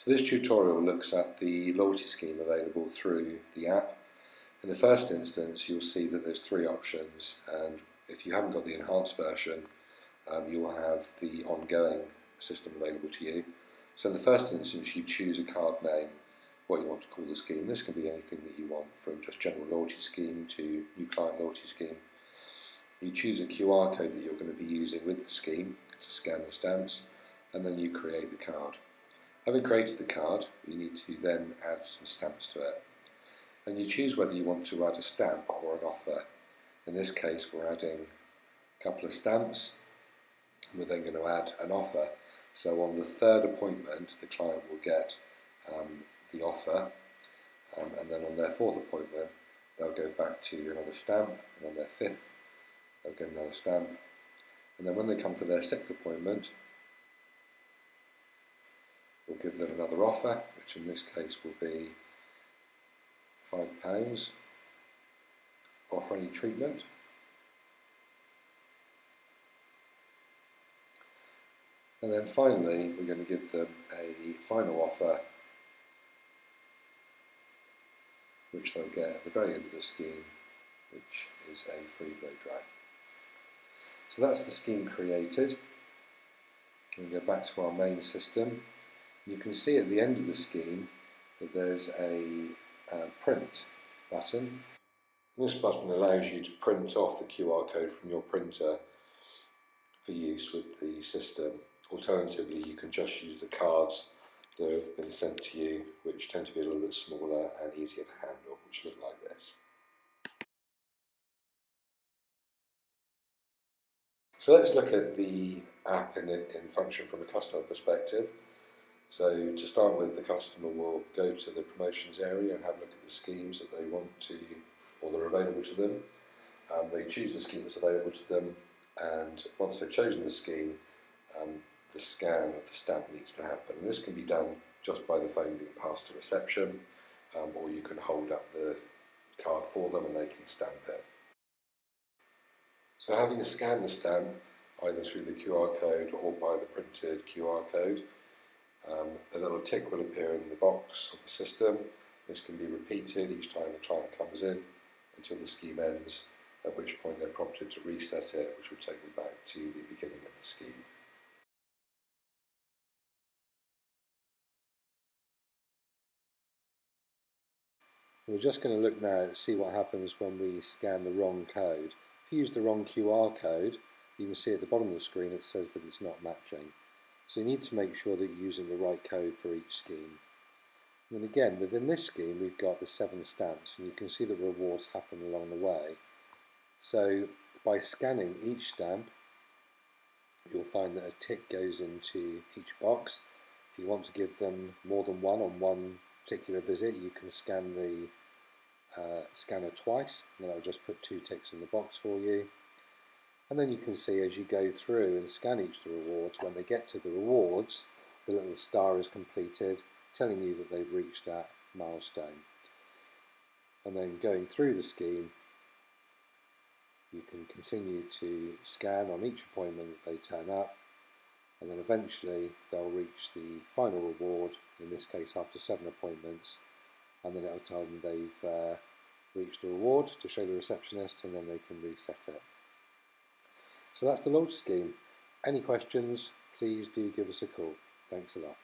So this tutorial looks at the loyalty scheme available through the app. In the first instance, you'll see that there's three options, and if you haven't got the enhanced version, you'll have the ongoing system available to you. So in the first instance, you choose a card name, what you want to call the scheme. This can be anything that you want, from just general loyalty scheme to new client loyalty scheme. You choose a QR code that you're going to be using with the scheme to scan the stamps, and then you create the card. Having created the card, you need to then add some stamps to it. And you choose whether you want to add a stamp or an offer. In this case, we're adding a couple of stamps. We're then going to add an offer. So on the third appointment, the client will get the offer, and then on their fourth appointment, they'll go back to another stamp, and on their fifth, they'll get another stamp. And then when they come for their sixth appointment, we'll give them another offer, which in this case will be £5 off any treatment. And then finally, we're going to give them a final offer, which they'll get at the very end of the scheme, which is a free blow dry. So that's the scheme created. We'll go back to our main system. You can see at the end of the scheme that there's a print button. This button allows you to print off the QR code from your printer for use with the system. Alternatively, you can just use the cards that have been sent to you, which tend to be a little bit smaller and easier to handle, which look like this. So let's look at the app in function from a customer perspective. So to start with, the customer will go to the promotions area and have a look at the schemes that they want to, or that are available to them. They choose the scheme that's available to them, and once they've chosen the scheme, the scan of the stamp needs to happen. And this can be done just by the phone being passed to reception, or you can hold up the card for them and they can stamp it. So having scanned the stamp, either through the QR code or by the printed QR code, a little tick will appear in the box of the system. This can be repeated each time the client comes in until the scheme ends, at which point they're prompted to reset it, which will take them back to the beginning of the scheme. We're just going to look now to see what happens when we scan the wrong code. If you use the wrong QR code, you can see at the bottom of the screen it says that it's not matching. So you need to make sure that you're using the right code for each scheme. And then again, within this scheme we've got the 7 stamps, and you can see that rewards happen along the way. So by scanning each stamp, you'll find that a tick goes into each box. If you want to give them more than one on one particular visit, you can scan the scanner twice, and that'll just put 2 ticks in the box for you. And then you can see as you go through and scan each of the rewards, when they get to the rewards, the little star is completed, telling you that they've reached that milestone. And then going through the scheme, you can continue to scan on each appointment that they turn up, and then eventually they'll reach the final reward, in this case after 7 appointments, and then it'll tell them they've reached the reward to show the receptionist, and then they can reset it. So that's the loyalty scheme. Any questions, please do give us a call. Thanks a lot.